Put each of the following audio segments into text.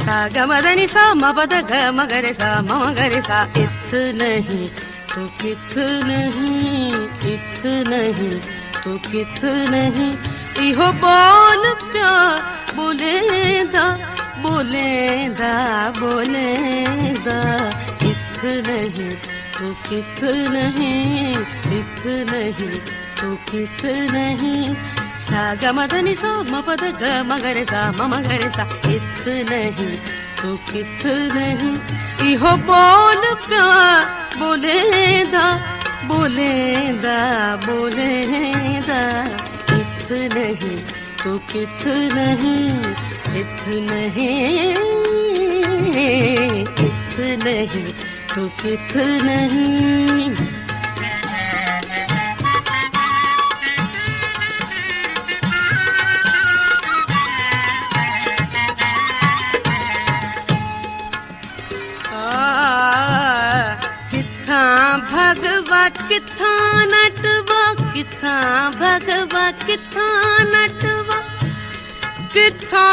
सा ग म द नि सा म प द ग म ग रे सा म म ग रे सा। इत नहीं तो कित नहीं, इत नहीं तो कित नहीं, इहो बोल प्यार बोलेंदा बोलेंदा बोलेंदा। इत नहीं तो कित नहीं, इत नहीं तो कित नहीं, सा ग म द नि सा म प द ग म ग रे सा म म ग रे सा। इत नहीं तो कित नहीं, इहो बोल प्यार बोलेंदा बोलेंदा बोलेंदा। इत नहीं तो कित नहीं, इत नहीं, इत नहीं तो कित नहीं। किथा भगवा किथा नटवा, किथा भगवा किथा नटवा, किथा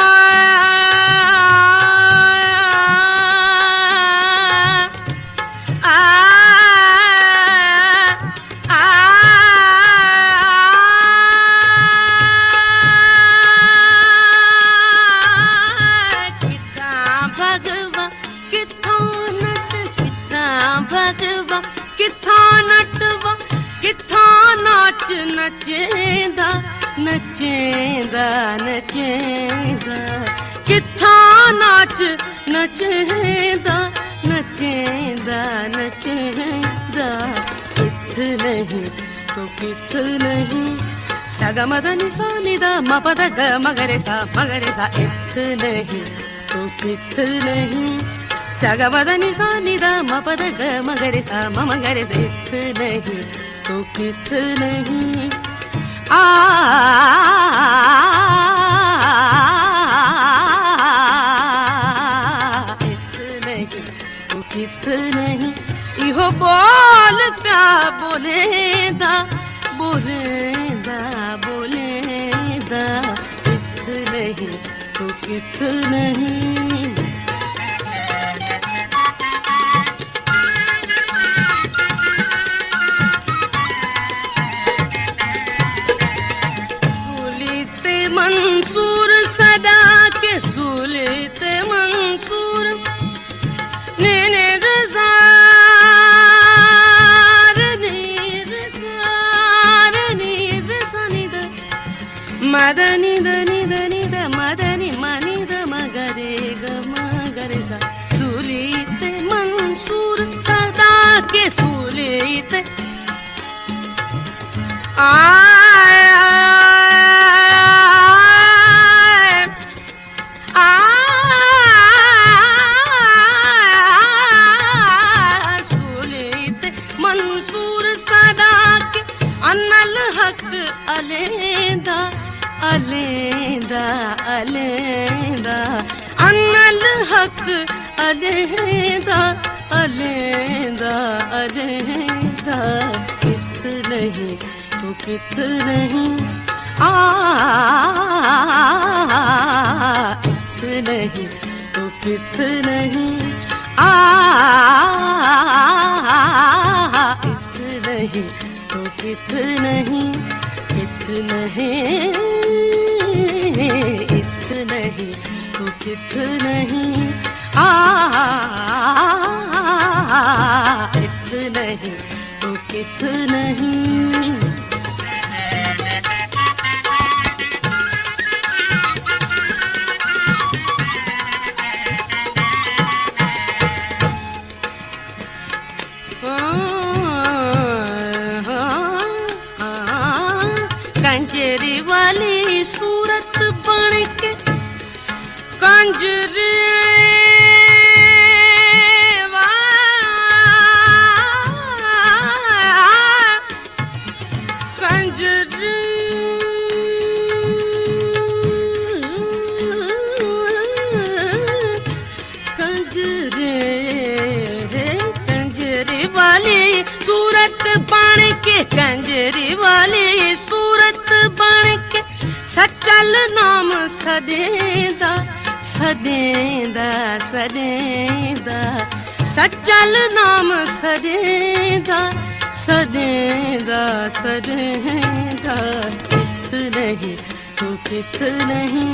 भगवा किथा नटवा, किथा नाच नचेंदा नचेंदा नचेंदा। किथा नाच नचेंदा नचेंदा नचेंदा। किथ नहीं तो किथ नहीं, सा ग म द नि सा नि द म प द ग म ग रे सा म ग रे सा। इत नहीं तो किथ नहीं, सा ग म द नि सा नि द म प द ग म ग रे सा म म ग रे सा। इत नहीं तो कित नहीं, इत नहीं तो कित नहीं, इहो बोल प्यार बोलेंदा बोलेंदा बोलेंदा। इत नहीं तो कित नहीं। मंसूर सदा के सूलित मंसूर, ने रज़ार नीर सार नीर सनी द मदनी दनी दनी the Madani money the Magare ग मगरे सा। सूलित मंसूर सदा के सूलित मंसूर सदा के अनल हक अलेंदा अलेंदा अलेंदा। अनल हक अलेंदा अलेंदा अलेंदा। कित नहीं तो कित नहीं, इत नहीं तो कित नहीं, इत नहीं तो कित नहीं, इत नहीं, इत नहीं तो कित नहीं, इत नहीं तो कित नहीं। कंजरी वाली सूरत बन के, कंजरी कंजरी कंजरी कंजरी वाली सूरत बन के, कंजरी वाली सूरत बन के, सचल नाम सदेंदा सदेंदा सदेंदा सचल नाम सदेंदा सदेंदा सदेंदा किथ नहीं तू किथ नहीं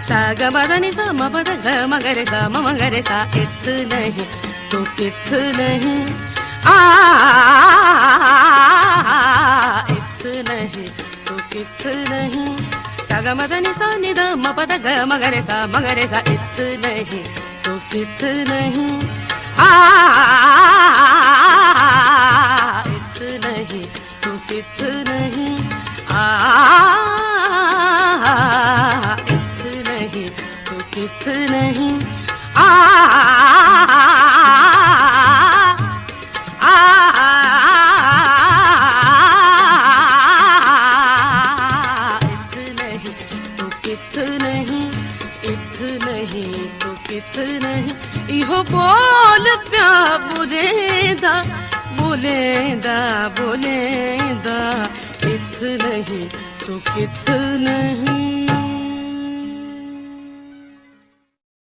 सा ग म द नि सा म प द ग म ग रे सा म म ग रे सा किथ नहीं तू किथ नहीं किथ नहीं तू किथ नहीं सा ग म द नि सा नि द म प द ग म ग रे सा म ग रे सा किथ नहीं तू किथ नहीं किथ नहीं तू किथ नहीं किथ नहीं तू किथ नहीं इहो बोल प्या बोलेंदा बोलेंदा बोलेंदा किथ नहीं तू किथ नहीं